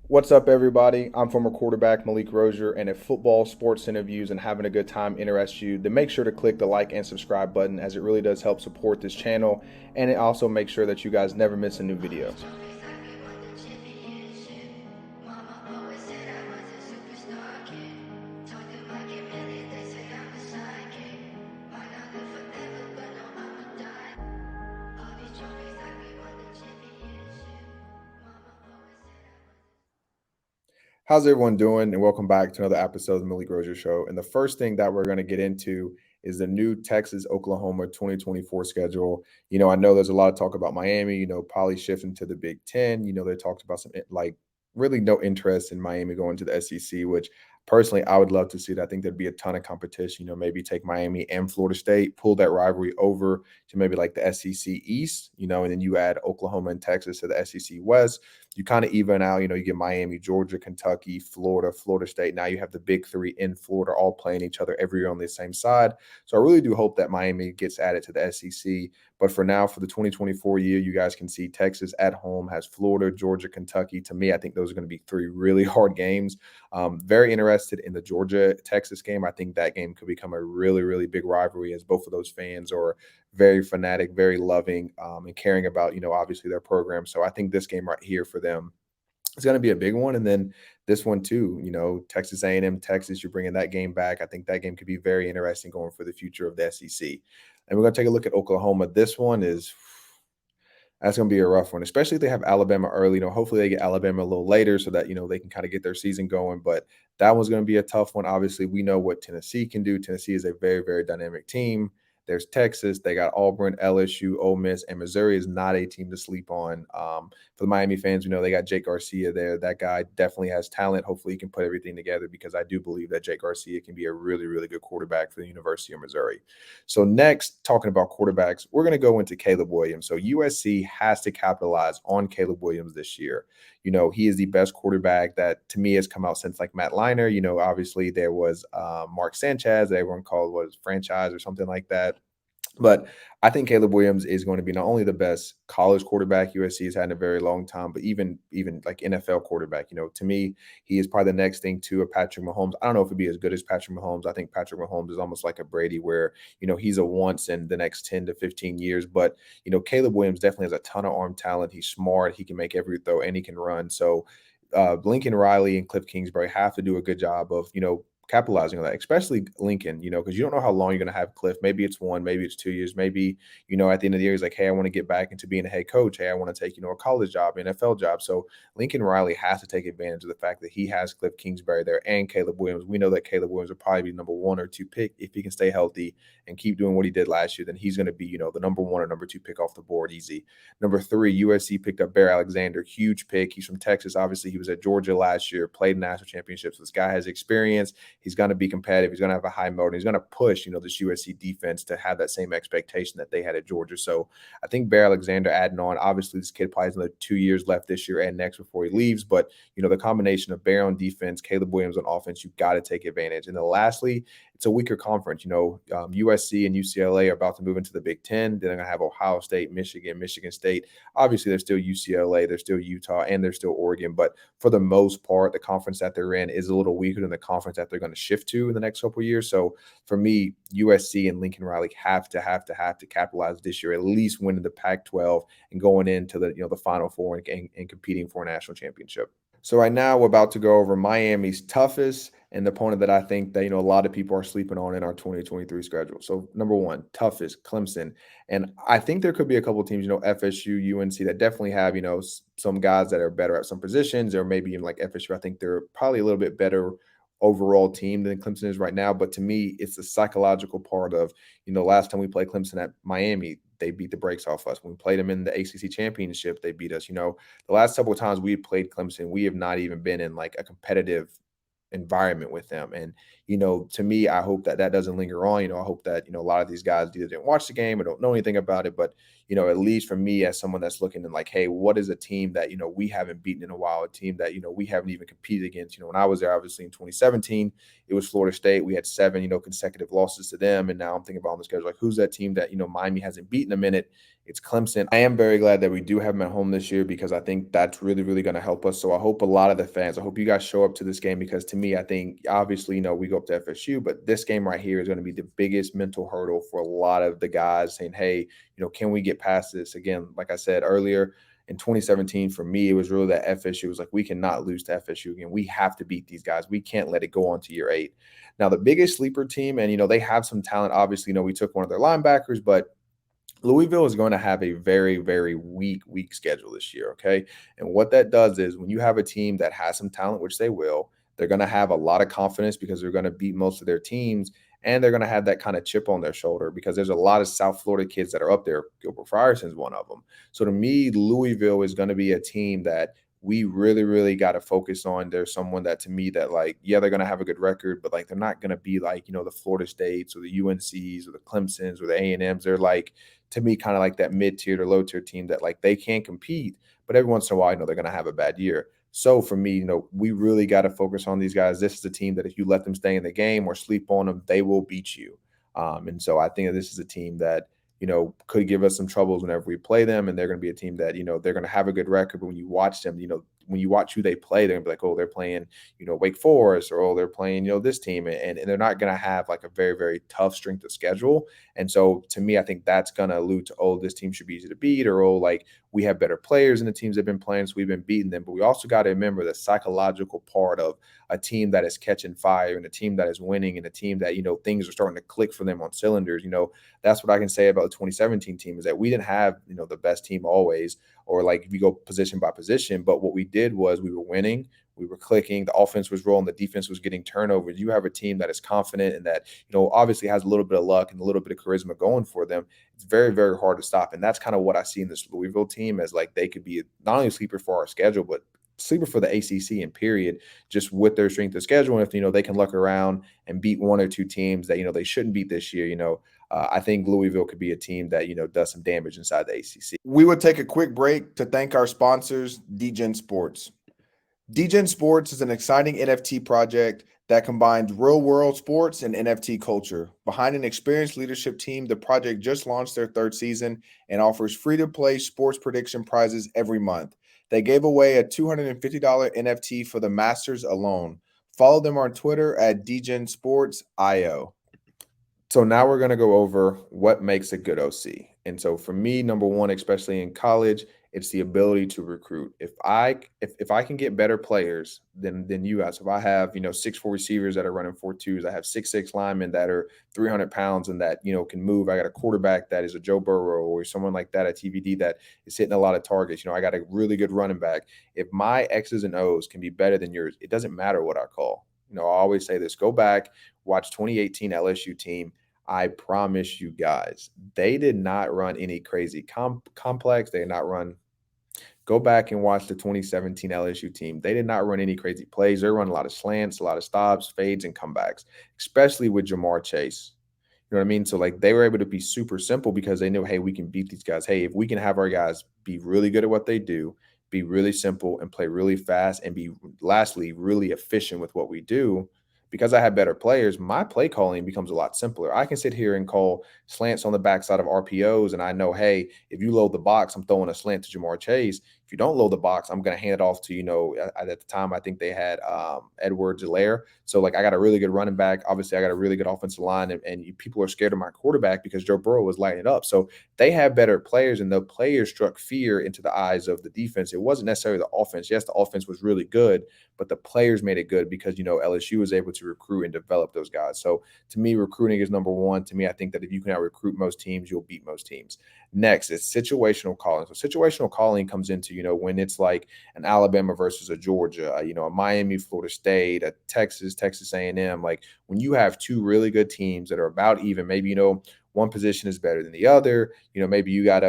What's up, everybody? I'm former quarterback Malik Rosier, and if football, sports interviews, and having a good time interests you, then make sure to click the like and subscribe button as it really does help support this channel, and it also makes sure that you guys never miss a new video. How's everyone doing? And welcome back to another episode of the Malik Rosier Show. And the first thing that we're going to get into is the new Texas Oklahoma 2024 schedule. I know there's a lot of talk about Miami, probably shifting to the Big Ten. They talked about some like really no interest in Miami going to the SEC, which personally I would love to see that. I think there'd be a ton of competition. Maybe take Miami and Florida State, pull that rivalry over to maybe like the SEC East, and then you add Oklahoma and Texas to the SEC West. You kind of even out, you get Miami, Georgia, Kentucky, Florida, Florida State. Now you have the big three in Florida all playing each other every year on the same side. So I really do hope that Miami gets added to the SEC. But for now, for the 2024 year, you guys can see Texas at home has Florida, Georgia, Kentucky. To me, I think those are going to be three really hard games. Very interested in the Georgia Texas game. I think that game could become a really, really big rivalry as both of those fans are very fanatic, very loving, and caring about, obviously their program. So I think this game right here for them is going to be a big one. And then this one too, Texas A&M, Texas, you're bringing that game back. I think that game could be very interesting going for the future of the SEC. And we're going to take a look at Oklahoma. This one is that's going to be a rough one, especially if they have Alabama early. Hopefully they get Alabama a little later so that they can kind of get their season going. But that one's going to be a tough one. Obviously, we know what Tennessee can do. Tennessee is a very, very dynamic team. There's Texas. They got Auburn, LSU, Ole Miss, and Missouri is not a team to sleep on. For the Miami fans, we know they got Jake Garcia there. That guy definitely has talent. Hopefully, he can put everything together because I do believe that Jake Garcia can be a really, really good quarterback for the University of Missouri. So next, talking about quarterbacks, we're going to go into Caleb Williams. So USC has to capitalize on Caleb Williams this year. He is the best quarterback that to me has come out since like Matt Leinart. Obviously there was Mark Sanchez that everyone called was franchise or something like that. But I think Caleb Williams is going to be not only the best college quarterback USC has had in a very long time, but even like NFL quarterback. To me, he is probably the next thing to a Patrick Mahomes. I don't know if it'd be as good as Patrick Mahomes. I think Patrick Mahomes is almost like a Brady, where he's a once in the next 10 to 15 years. But Caleb Williams definitely has a ton of arm talent. He's smart. He can make every throw and he can run. So Lincoln Riley and Kliff Kingsbury have to do a good job of capitalizing on that, especially Lincoln, because you don't know how long you're going to have Kliff. Maybe it's 1, maybe it's 2 years, maybe, at the end of the year, he's like, hey, I want to get back into being a head coach. Hey, I want to take, a college job, NFL job. So Lincoln Riley has to take advantage of the fact that he has Kliff Kingsbury there and Caleb Williams. We know that Caleb Williams will probably be number 1 or 2 pick if he can stay healthy and keep doing what he did last year. Then he's going to be, the number 1 or number 2 pick off the board easy. Number 3, USC picked up Bear Alexander, huge pick. He's from Texas. Obviously, he was at Georgia last year, played national championships. This guy has experience. He's going to be competitive. He's going to have a high motor. He's going to push, this USC defense to have that same expectation that they had at Georgia. So I think Bear Alexander adding on, obviously this kid probably has another 2 years left this year and next before he leaves. But, the combination of Bear on defense, Caleb Williams on offense, you've got to take advantage. And then lastly, it's a weaker conference. USC and UCLA are about to move into the Big Ten. Then they're going to have Ohio State, Michigan, Michigan State. Obviously, there's still UCLA, there's still Utah, and there's still Oregon. But for the most part, the conference that they're in is a little weaker than the conference that they're going to shift to in the next couple of years. So for me, USC and Lincoln Riley have to capitalize this year, at least winning the Pac-12 and going into the Final Four and competing for a national championship. So right now we're about to go over Miami's toughest and the opponent that I think that a lot of people are sleeping on in our 2023 schedule. So number 1, toughest, Clemson. And I think there could be a couple of teams, FSU, UNC that definitely have, some guys that are better at some positions, or maybe even like FSU. I think they're probably a little bit better overall team than Clemson is right now. But to me, it's the psychological part of, last time we played Clemson at Miami, they beat the brakes off us. When we played them in the ACC championship, they beat us. The last several times we played Clemson, we have not even been in like a competitive environment with them. And to me, I hope that that doesn't linger on. I hope that, a lot of these guys either didn't watch the game or don't know anything about it. But, at least for me as someone that's looking and like, hey, what is a team that, we haven't beaten in a while, a team that, we haven't even competed against. When I was there, obviously in 2017, it was Florida State. We had 7, consecutive losses to them. And now I'm thinking about on the schedule, like who's that team that, Miami hasn't beaten a minute? It's Clemson. I am very glad that we do have them at home this year because I think that's really, really going to help us. So I hope a lot of the fans, I hope you guys show up to this game because to me, I think obviously, we go up to FSU, but this game right here is going to be the biggest mental hurdle for a lot of the guys saying, hey, can we get past this? Again, like I said earlier, in 2017, for me, it was really that FSU was like, we cannot lose to FSU again. We have to beat these guys. We can't let it go on to year 8. Now, the biggest sleeper team, and, they have some talent. Obviously, we took one of their linebackers, but Louisville is going to have a very, very weak schedule this year, okay? And what that does is when you have a team that has some talent, which they will, they're going to have a lot of confidence because they're going to beat most of their teams, and they're going to have that kind of chip on their shoulder because there's a lot of South Florida kids that are up there. Gilbert Fryerson's one of them. So to me, Louisville is going to be a team that we really, really got to focus on. There's someone that to me that like, yeah, they're going to have a good record, but like they're not going to be like, the Florida States or the UNCs or the Clemsons or the A&Ms. They're like, to me, kind of like that mid-tier to low-tier team that like they can compete, but every once in a while, they're going to have a bad year. So for me, we really got to focus on these guys. This is a team that if you let them stay in the game or sleep on them, they will beat you. And so I think that this is a team that, could give us some troubles whenever we play them. And they're going to be a team that, they're going to have a good record. But when you watch them, when you watch who they play, they're going to be like, oh, they're playing, Wake Forest, or, oh, they're playing, this team. And they're not going to have like a very, very tough strength of schedule. And so to me, I think that's going to allude to, oh, this team should be easy to beat, or, oh, like we have better players in the teams that have been playing, so we've been beating them. But we also got to remember the psychological part of a team that is catching fire and a team that is winning and a team that, things are starting to click for them on cylinders. That's what I can say about the 2017 team is that we didn't have, the best team always, or like if you go position by position. But what we did was we were winning, we were clicking, the offense was rolling, the defense was getting turnovers. You have a team that is confident and that, obviously has a little bit of luck and a little bit of charisma going for them. It's very, very hard to stop. And that's kind of what I see in this Louisville team as like they could be not only a sleeper for our schedule, but sleeper for the ACC in period, just with their strength of schedule. And if, they can luck around and beat one or two teams that, they shouldn't beat this year, I think Louisville could be a team that, does some damage inside the ACC. We would take a quick break to thank our sponsors, DGen Sports. DGen Sports is an exciting NFT project that combines real-world sports and NFT culture. Behind an experienced leadership team, the project just launched their 3rd season and offers free-to-play sports prediction prizes every month. They gave away a $250 NFT for the Masters alone. Follow them on Twitter at DGenSportsIO. So now we're going to go over what makes a good OC. And so for me, number one, especially in college, it's the ability to recruit. If I can get better players than you guys, if I have 6'4" receivers that are running 4.2s, I have 6'6" linemen that are 300 pounds and that can move. I got a quarterback that is a Joe Burrow or someone like that at TVD that is hitting a lot of targets. I got a really good running back. If my X's and O's can be better than yours, it doesn't matter what I call. I always say this: go back, watch 2018 LSU team. I promise you guys, they did not run any crazy complex. They did not run. Go back and watch the 2017 LSU team. They did not run any crazy plays. They run a lot of slants, a lot of stops, fades, and comebacks, especially with Jamar Chase. You know what I mean? So, like, they were able to be super simple because they knew, hey, we can beat these guys. Hey, if we can have our guys be really good at what they do, be really simple and play really fast and be, lastly, really efficient with what we do, because I have better players, my play calling becomes a lot simpler. I can sit here and call slants on the backside of RPOs, and I know, hey, if you load the box, I'm throwing a slant to Jamar Chase. If you don't load the box, I'm going to hand it off to, at the time, I think they had Edwards-Helaire. So, like, I got a really good running back. Obviously, I got a really good offensive line, and people are scared of my quarterback because Joe Burrow was lighting it up. So they have better players, and the players struck fear into the eyes of the defense. It wasn't necessarily the offense. Yes, the offense was really good, but the players made it good because, LSU was able to recruit and develop those guys. So to me, recruiting is number one. To me, I think that if you can out-recruit most teams, you'll beat most teams. Next, it's situational calling. So situational calling comes into, when it's like an Alabama versus a Georgia, a Miami, Florida State, a Texas A&M. Like when you have two really good teams that are about even, maybe, one position is better than the other. Maybe you got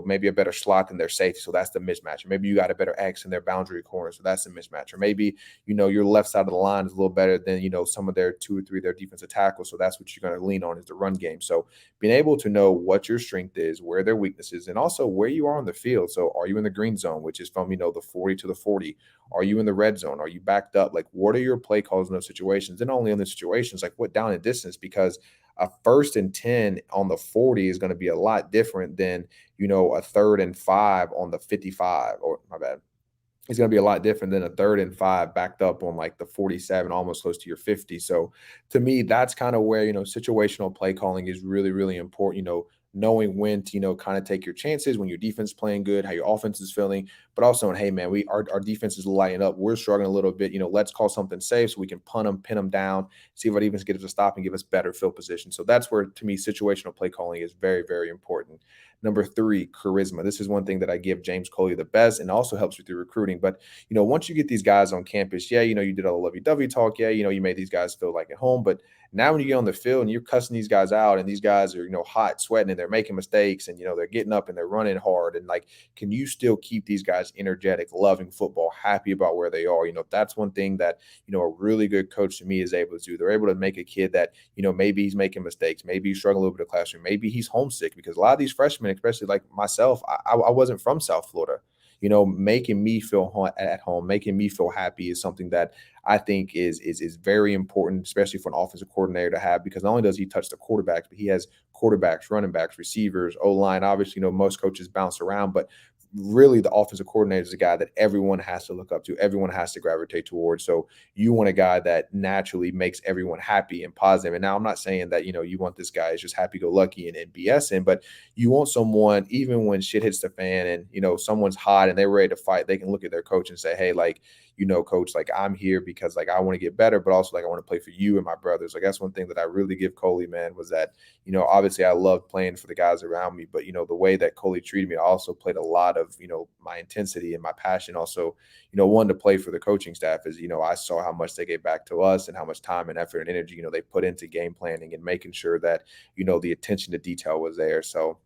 maybe a better slot than their safety, so that's the mismatch. Or maybe you got a better X in their boundary corner, so that's the mismatch. Or maybe, your left side of the line is a little better than, some of their two or three, their defensive tackles. So that's what you're going to lean on is the run game. So being able to know what your strength is, where their weaknesses, and also where you are on the field. So are you in the green zone, which is from, the 40 to the 40? Are you in the red zone? Are you backed up? Like, what are your play calls in those situations? And only in the situations, like what down and distance, because a 1st and 10 on the 40 is going to be a lot different than, a 3rd and 5 on the 55, or my bad. It's going to be a lot different than a 3rd and 5 backed up on like the 47, almost close to your 50. So to me, that's kind of where, situational play calling is really, really important, knowing when to, kind of take your chances when your defense is playing good, how your offense is feeling, but also, hey man, our defense is lighting up. We're struggling a little bit, let's call something safe so we can punt them, pin them down, see if our defense gets us to stop and give us better field position. So that's where, to me, situational play calling is very, very important. Number 3, charisma. This is one thing that I give James Coley the best, and also helps with your recruiting. But, once you get these guys on campus, yeah, you did all the lovey-dovey talk. Yeah, you made these guys feel like at home. But now when you get on the field and you're cussing these guys out, and these guys are, hot, sweating, and they're making mistakes, and, they're getting up and they're running hard. And like, can you still keep these guys energetic, loving football, happy about where they are? That's one thing that, a really good coach to me is able to do. They're able to make a kid that, maybe he's making mistakes. Maybe he's struggling a little bit in the classroom. Maybe he's homesick, because a lot of these freshmen, especially like myself, I wasn't from South Florida. Making me feel at home, making me feel happy is something that I think is very important, especially for an offensive coordinator to have, because not only does he touch the quarterbacks, but he has quarterbacks, running backs, receivers, O-line. Obviously, most coaches bounce around, but really the offensive coordinator is a guy that everyone has to look up to, everyone has to gravitate towards. So you want a guy that naturally makes everyone happy and positive. And now I'm not saying that, you want this guy is just happy-go-lucky and BSing, but you want someone, even when shit hits the fan and, someone's hot and they're ready to fight, they can look at their coach and say, hey, like, coach, like, I'm here because, like, I want to get better, but also, like, I want to play for you and my brothers. Like, that's one thing that I really give Coley, man, was that, obviously I loved playing for the guys around me, but, the way that Coley treated me, I also played a lot of, my intensity and my passion. Also, wanted to play for the coaching staff is, I saw how much they gave back to us and how much time and effort and energy, they put into game planning and making sure that, the attention to detail was there. So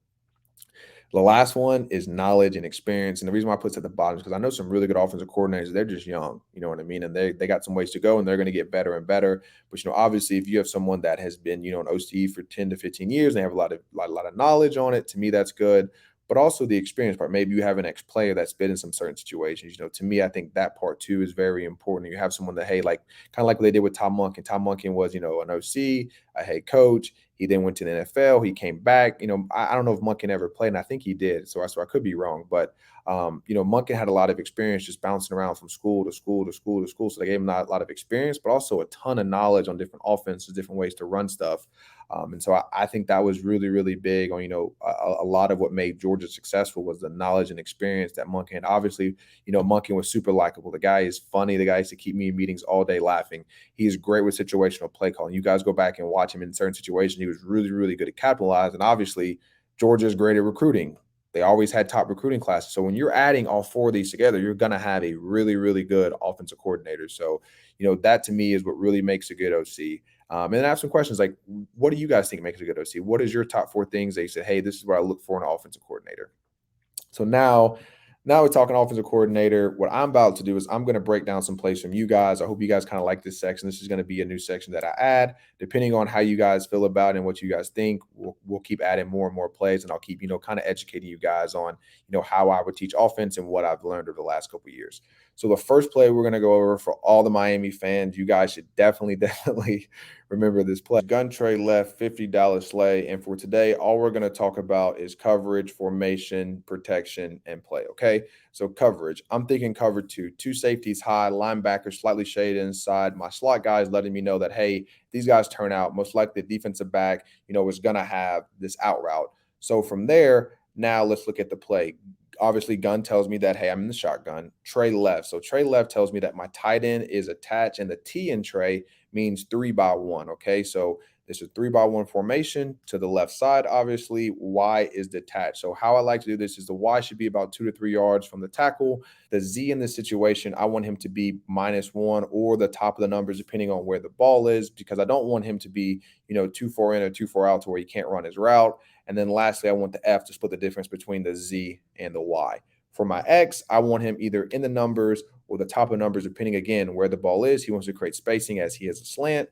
the last one is knowledge and experience. And the reason why I put it at the bottom is because I know some really good offensive coordinators, they're just young, you know what I mean? And they got some ways to go, and they're going to get better and better. But, obviously if you have someone that has been, an OC for 10 to 15 years, and they have a lot of knowledge on it, to me, that's good. But also the experience part. Maybe you have an ex-player that's been in some certain situations. To me, I think that part too is very important. You have someone that, hey, like kind of like what they did with Tom Monken. Tom Monken was, an OC, a head coach. He then went to the NFL. He came back. I don't know if Monken ever played, and I think he did. So I could be wrong. But, Monken had a lot of experience just bouncing around from school to school to school to school. So they gave him a lot of experience, but also a ton of knowledge on different offenses, different ways to run stuff. And so I think that was really, really big on, a lot of what made Georgia successful was the knowledge and experience that Monken had. Obviously, Monken was super likable. The guy is funny. The guy used to keep me in meetings all day laughing. He's great with situational play calling. You guys go back and watch him in certain situations. He was really, really good at capitalizing. And obviously, Georgia's great at recruiting. They always had top recruiting classes. So when you're adding all 4 of these together, you're going to have a really, really good offensive coordinator. So, that to me is what really makes a good OC. And then I have some questions like, what do you guys think makes a good OC? What is your top 4 things that you said, hey, this is what I look for in an offensive coordinator? So now we're talking offensive coordinator. What I'm about to do is I'm going to break down some plays from you guys. I hope you guys kind of like this section. This is going to be a new section that I add. Depending on how you guys feel about it and what you guys think, we'll keep adding more and more plays, and I'll keep, kind of educating you guys on, how I would teach offense and what I've learned over the last couple of years. So the first play we're going to go over for all the Miami fans, you guys should definitely remember this play. Gun tray left, $50 sleigh. And for today, all we're going to talk about is coverage, formation, protection, and play. Okay. So coverage, I'm thinking cover two safeties high, linebackers slightly shaded inside. My slot guy is letting me know that, hey, these guys turn out. Most likely the defensive back, is going to have this out route. So from there, now let's look at the play. Obviously, gun tells me that, hey, I'm in the shotgun. Tray left. So tray left tells me that my tight end is attached, and the T in tray means 3 by 1. Okay. So This is 3-by-1 formation to the left side. Obviously, Y is detached. So how I like to do this is the Y should be about 2 to 3 yards from the tackle. The Z in this situation, I want him to be -1 or the top of the numbers, depending on where the ball is, because I don't want him to be, too far in or too far out to where he can't run his route. And then lastly, I want the F to split the difference between the Z and the Y. For my X, I want him either in the numbers or the top of numbers, depending again where the ball is. He wants to create spacing as he has a slant.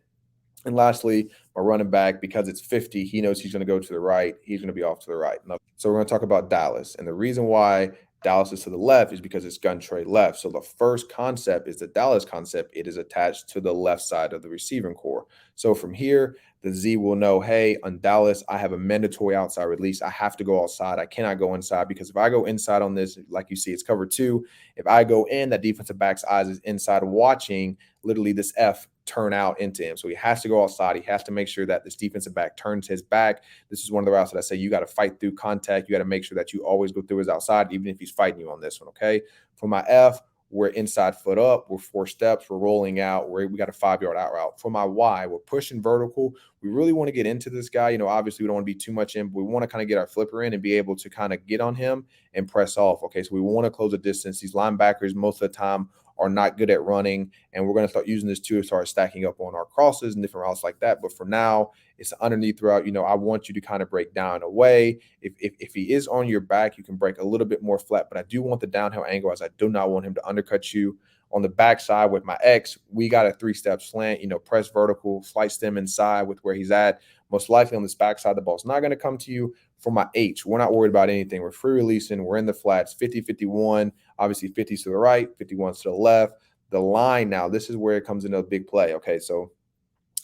And lastly, my running back, because it's 50, he knows he's going to go to the right. He's going to be off to the right. So we're going to talk about Dallas. And the reason why Dallas is to the left is because it's gun tray left. So the first concept is the Dallas concept. It is attached to the left side of the receiving core. So from here, the Z will know, hey, on Dallas, I have a mandatory outside release. I have to go outside. I cannot go inside, because if I go inside on this, like you see, it's cover 2. If I go in, that defensive back's eyes is inside watching literally this F turn out into him. So he has to go outside. He has to make sure that this defensive back turns his back. This is one of the routes that I say you got to fight through contact. You got to make sure that you always go through his outside, even if he's fighting you on this one, okay? For my F, we're inside foot up. We're 4 steps. We're rolling out. We got a 5-yard out route. For my Y, we're pushing vertical. We really want to get into this guy. Obviously we don't want to be too much in, but we want to kind of get our flipper in and be able to kind of get on him and press off, okay? So we want to close the distance. These linebackers most of the time are not good at running, and we're going to start using this too to start stacking up on our crosses and different routes like that. But for now, it's an underneath route. I want you to kind of break down away. If he is on your back, you can break a little bit more flat, but I do want the downhill angle, as I do not want him to undercut you. On the backside with my X, we got a 3-step slant, press vertical, slight stem inside with where he's at. Most likely on this backside, the ball's not going to come to you. For my H, we're not worried about anything. We're free releasing. We're in the flats, 50-51. Obviously, 50's to the right, 51's to the left. The line now, this is where it comes into a big play, okay? So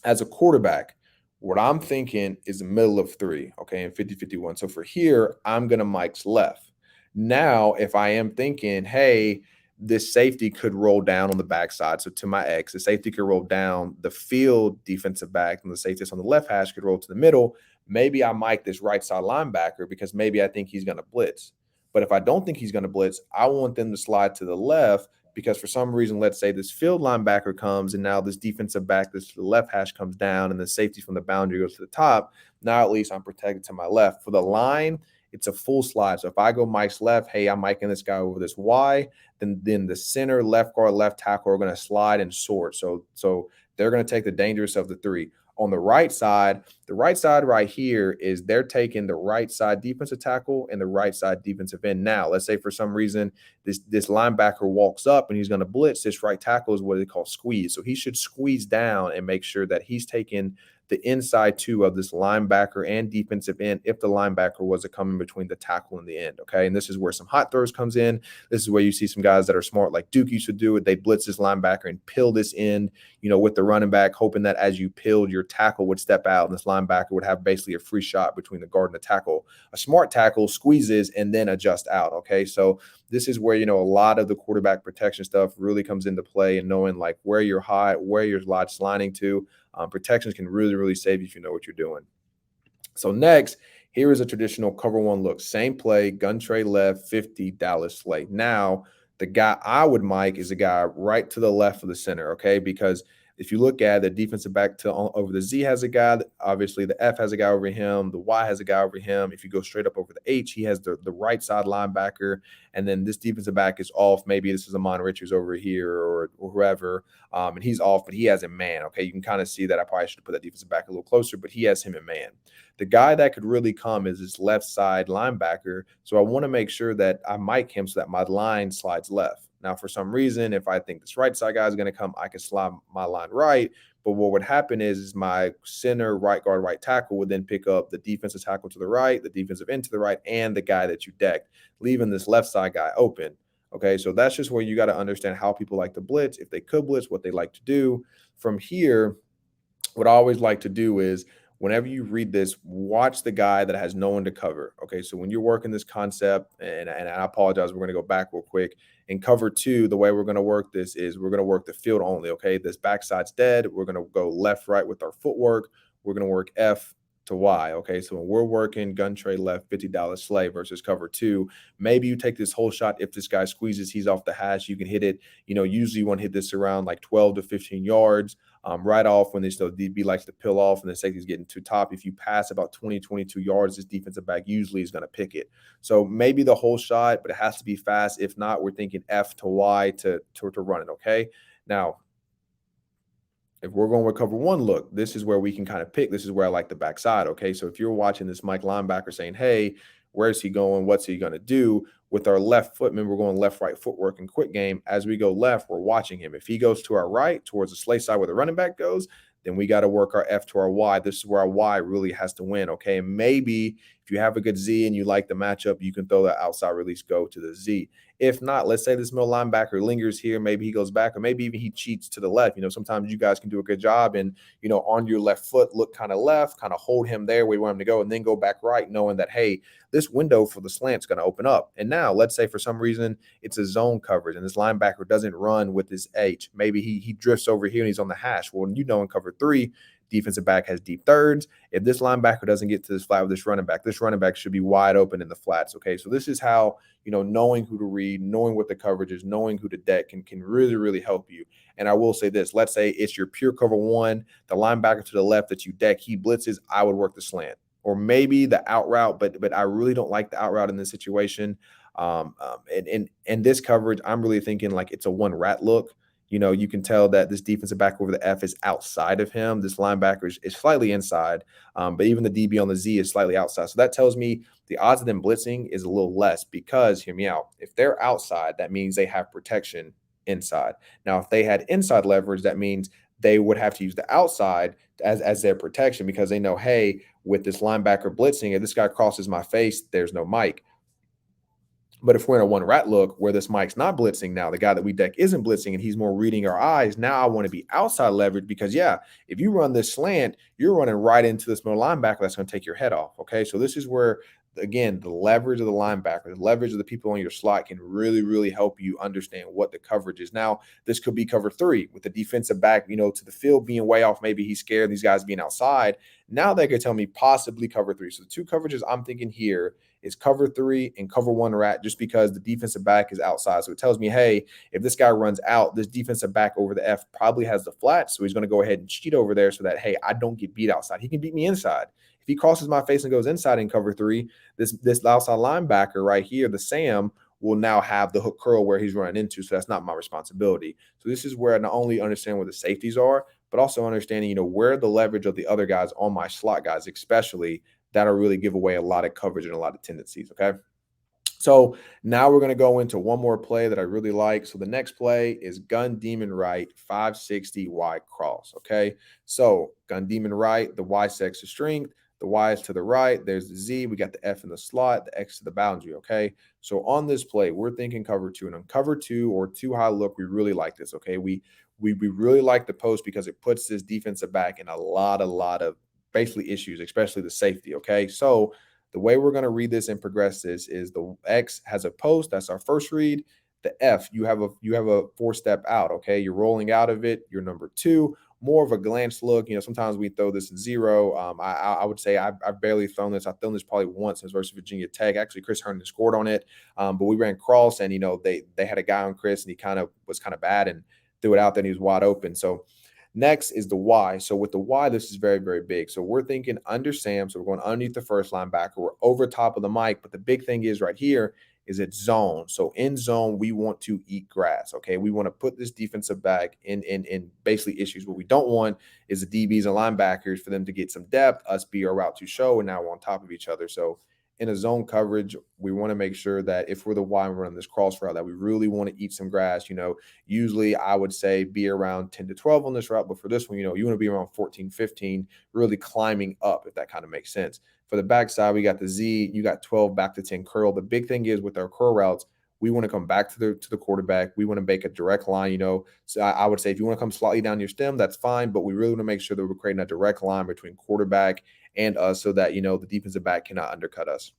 as a quarterback, what I'm thinking is the middle of 3, okay, and 50-51. So for here, I'm going to Mike's left. Now, if I am thinking, hey, this safety could roll down on the backside. So to my X, the safety could roll down the field defensive back, and the safety that's on the left hash could roll to the middle. Maybe I mic this right side linebacker because maybe I think he's going to blitz. But if I don't think he's going to blitz, I want them to slide to the left, because for some reason, let's say this field linebacker comes and now this defensive back, this left hash comes down and the safety from the boundary goes to the top. Now at least I'm protected to my left. For the line, it's a full slide. So if I go Mike's left, hey, I'm miking this guy over this Y, then the center, left guard, left tackle are going to slide and sort. So they're going to take the dangerous of the 3. On the right side right here is they're taking the right side defensive tackle and the right side defensive end. Now, let's say for some reason this linebacker walks up and he's going to blitz. This right tackle is what they call squeeze. So he should squeeze down and make sure that he's taking the inside 2 of this linebacker and defensive end if the linebacker was to come in between the tackle and the end, okay? And this is where some hot throws comes in. This is where you see some guys that are smart, like Duke used to do it. They blitz this linebacker and pill this end, with the running back, hoping that as you pilled, your tackle would step out and this linebacker would have basically a free shot between the guard and the tackle. A smart tackle squeezes and then adjust out, okay? So this is where, a lot of the quarterback protection stuff really comes into play, and knowing like where you're high, where you're sliding to. Protections can really, really save you if you know what you're doing. So next, here is a traditional cover 1 look. Same play, gun tray left, 50, Dallas slate. Now, the guy I would mic is a guy right to the left of the center, okay? Because if you look at the defensive back to over the Z has a guy, obviously the F has a guy over him, the Y has a guy over him. If you go straight up over the H, he has the right side linebacker, and then this defensive back is off. Maybe this is Amon Richards over here or whoever, and he's off, but he has a man, okay? You can kind of see that I probably should have put that defensive back a little closer, but he has him in man. The guy that could really come is this left side linebacker, so I want to make sure that I mic him so that my line slides left. Now, for some reason, if I think this right side guy is going to come, I can slide my line right. But what would happen is my center, right guard, right tackle would then pick up the defensive tackle to the right, the defensive end to the right, and the guy that you decked, leaving this left side guy open. Okay, so that's just where you got to understand how people like to blitz, if they could blitz, what they like to do. From here, what I always like to do is, whenever you read this, watch the guy that has no one to cover. Okay, so when you're working this concept, and I apologize, we're going to go back real quick. In cover 2, the way we're going to work this is we're going to work the field only, okay? This backside's dead. We're going to go left, right with our footwork. We're going to work F to Y. Okay, so when we're working gun tray left, $50 slay versus cover two, maybe you take this whole shot. If this guy squeezes, he's off the hash. You can hit it. Usually you want to hit this around like 12 to 15 yards. Right off when the DB likes to peel off and the safety's getting too top. If you pass about 20, 22 yards, this defensive back usually is going to pick it. So maybe the whole shot, but it has to be fast. If not, we're thinking F to Y to run it. Okay. Now, if we're going with cover one look, this is where we can kind of pick. This is where I like the backside. Okay. So if you're watching this Mike linebacker saying, hey, where's he going? What's he going to do? With our left footman, we're going left, right footwork and quick game. As we go left, we're watching him. If he goes to our right, towards the slay side where the running back goes, then we got to work our F to our Y. This is where our Y really has to win. Okay. And maybe if you have a good Z and you like the matchup, you can throw that outside release go to the Z. If not, let's say this middle linebacker lingers here. Maybe he goes back, or maybe even he cheats to the left. Sometimes you guys can do a good job and, on your left foot, look kind of left, kind of hold him there where you want him to go, and then go back right, knowing that, hey, this window for the slant's going to open up. And now let's say for some reason it's a zone coverage and this linebacker doesn't run with his H. Maybe he drifts over here and he's on the hash. Well, in cover three, defensive back has deep thirds. If this linebacker doesn't get to this flat with this running back should be wide open in the flats. Okay, so this is how, knowing who to read, knowing what the coverage is, knowing who to deck can really, really help you. And I will say this, let's say it's your pure cover one, the linebacker to the left that you deck, he blitzes, I would work the slant. Or maybe the out route, but I really don't like the out route in this situation. And this coverage, I'm really thinking like it's a one rat look. You can tell that this defensive back over the F is outside of him. This linebacker is slightly inside, but even the DB on the Z is slightly outside. So that tells me the odds of them blitzing is a little less because, hear me out, if they're outside, that means they have protection inside. Now, if they had inside leverage, that means they would have to use the outside as their protection because they know, hey, with this linebacker blitzing, if this guy crosses my face, there's no Mike. But if we're in a one rat look where this Mike's not blitzing now, the guy that we deck isn't blitzing and he's more reading our eyes, now I want to be outside leverage because, if you run this slant, you're running right into this middle linebacker that's going to take your head off. Okay, so this is where, again, the leverage of the linebacker, the leverage of the people on your slot can really, really help you understand what the coverage is. Now, this could be cover three with the defensive back, to the field being way off. Maybe he's scared, these guys being outside. Now they could tell me possibly cover three. So the two coverages I'm thinking here is cover three and cover one rat just because the defensive back is outside. So it tells me, hey, if this guy runs out, this defensive back over the F probably has the flat. So he's going to go ahead and cheat over there so that, hey, I don't get beat outside. He can beat me inside. If he crosses my face and goes inside in cover three, this outside linebacker right here, the Sam, will now have the hook curl where he's running into. So that's not my responsibility. So this is where I not only understand where the safeties are, but also understanding, where the leverage of the other guys on my slot guys, especially, that'll really give away a lot of coverage and a lot of tendencies. Okay. So now we're going to go into one more play that I really like. So the next play is gun demon right, 560 Y cross. Okay. So gun demon right, the Y sets the strength. The Y is to the right. There's the Z. We got the F in the slot, the X to the boundary. Okay. So on this play, we're thinking cover two. And on cover two or two high look, we really like this. Okay. We really like the post because it puts this defensive back in a lot of basically issues, especially the safety. Okay. So the way we're going to read this and progress this is the X has a post. That's our first read. The F, you have a 4-step out. Okay. You're rolling out of it. You're number two. More of a glance look. Sometimes we throw this in zero. I would say I've barely thrown this. I've thrown this probably once since versus Virginia Tech. Actually, Chris Herndon scored on it. But we ran cross and, they had a guy on Chris and he was kind of bad and threw it out there and he was wide open. So next is the Y. So with the Y, this is very, very big. So we're thinking under Sam. So we're going underneath the first linebacker. We're over top of the Mike. But the big thing is right here is it's zone. So in zone, we want to eat grass. Okay. We want to put this defensive back in basically issues. What we don't want is the DBs and linebackers for them to get some depth, us be our route to show, and now we're on top of each other. So in a zone coverage, we want to make sure that if we're the Y and we're on this cross route, that we really want to eat some grass. Usually I would say be around 10 to 12 on this route. But for this one, you want to be around 14, 15, really climbing up, if that kind of makes sense. For the backside, we got the Z, you got 12 back to 10 curl. The big thing is with our curl routes, we want to come back to the quarterback. We want to make a direct line, So I would say if you want to come slightly down your stem, that's fine. But we really want to make sure that we're creating a direct line between quarterback and us so that, the defensive back cannot undercut us.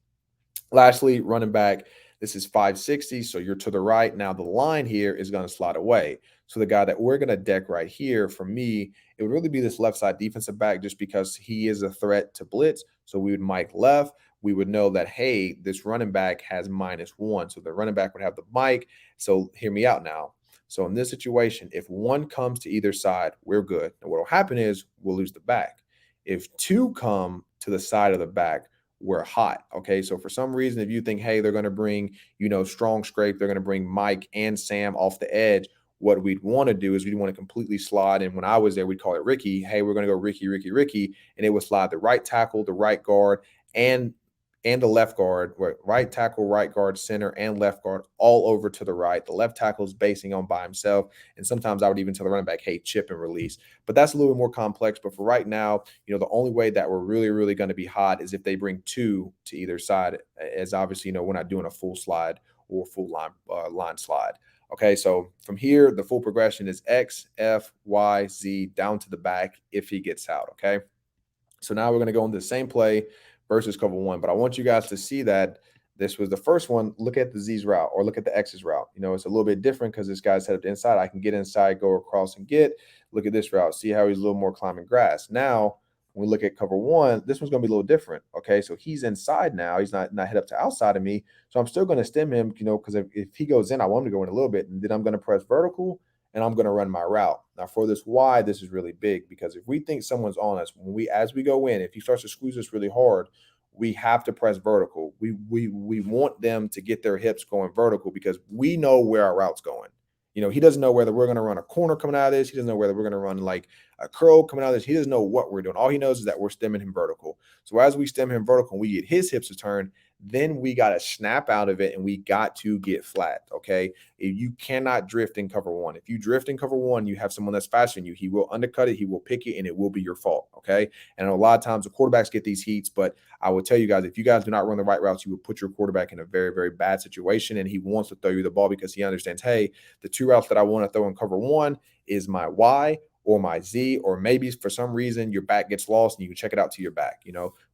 Lastly, running back. This is 560, so you're to the right. Now the line here is going to slide away. So the guy that we're going to deck right here, for me, it would really be this left side defensive back just because he is a threat to blitz. So we would mic left. We would know that, hey, this running back has -1. So the running back would have the mic. So hear me out now. So in this situation, if one comes to either side, we're good. And what will happen is we'll lose the back. If two come to the side of the back, we're hot. Okay. So for some reason, if you think, hey, they're going to bring, strong scrape, they're going to bring Mike and Sam off the edge. What we'd want to do is we'd want to completely slide. And when I was there, we'd call it Ricky. Hey, we're going to go Ricky, Ricky, Ricky. And it would slide the right tackle, the right guard, and the left guard, right tackle, right guard, center, and left guard all over to the right. The left tackle is basing on by himself. And sometimes I would even tell the running back, hey, chip and release. But that's a little bit more complex. But for right now, the only way that we're really, really going to be hot is if they bring two to either side, as obviously, we're not doing a full slide or full line slide. Okay, so from here, the full progression is X, F, Y, Z down to the back if he gets out. Okay. So now we're going to go into the same play versus cover one. But I want you guys to see that this was the first one. Look at the Z's route or look at the X's route. It's a little bit different because this guy's headed inside. I can get inside, go across and get. Look at this route. See how he's a little more climbing grass. Now, when we look at cover one, this one's going to be a little different. Okay, so he's inside now. He's not head up to outside of me. So I'm still going to stem him, because if he goes in, I want him to go in a little bit. And then I'm going to press vertical and I'm going to run my route. Now for this Y, this is really big because if we think someone's on us, as we go in, if he starts to squeeze us really hard, we have to press vertical. We want them to get their hips going vertical because we know where our route's going. He doesn't know whether we're going to run a corner coming out of this. He doesn't know whether we're going to run like a curl coming out of this. He doesn't know what we're doing. All he knows is that we're stemming him vertical. So as we stem him vertical and we get his hips to turn, then we got to snap out of it and we got to get flat. Okay. You cannot drift in cover one. If you drift in cover one, you have someone that's faster than you. He will undercut it. He will pick it and it will be your fault. Okay. And a lot of times the quarterbacks get these heats, but I will tell you guys, if you guys do not run the right routes, you will put your quarterback in a very, very bad situation. And he wants to throw you the ball because he understands, hey, the two routes that I want to throw in cover one is my Y or my Z, or maybe for some reason your back gets lost and you can check it out to your back.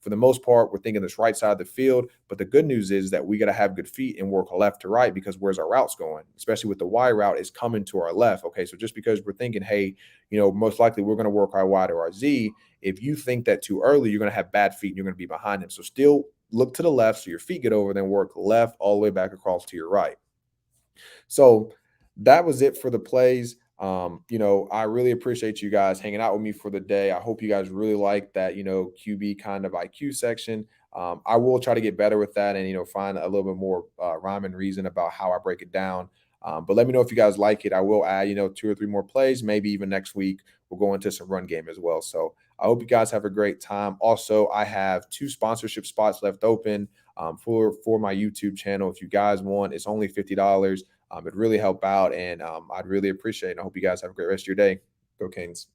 For the most part, we're thinking this right side of the field. But the good news is that we got to have good feet and work left to right because where's our routes going, especially with the Y route is coming to our left. Okay. So just because we're thinking, hey, most likely we're going to work our Y to our Z. If you think that too early, you're going to have bad feet and you're going to be behind him. So still look to the left so your feet get over, then work left all the way back across to your right. So that was it for the plays. I really appreciate you guys hanging out with me for the day. I hope you guys really like that, QB kind of IQ section. I will try to get better with that and, find a little bit more rhyme and reason about how I break it down. But let me know if you guys like it. I will add, 2 or 3 more plays, maybe even next week. We'll go into some run game as well. So I hope you guys have a great time. Also, I have 2 sponsorship spots left open for my YouTube channel. If you guys want, it's only $50. It'd really help out, and I'd really appreciate it. I hope you guys have a great rest of your day. Go Canes.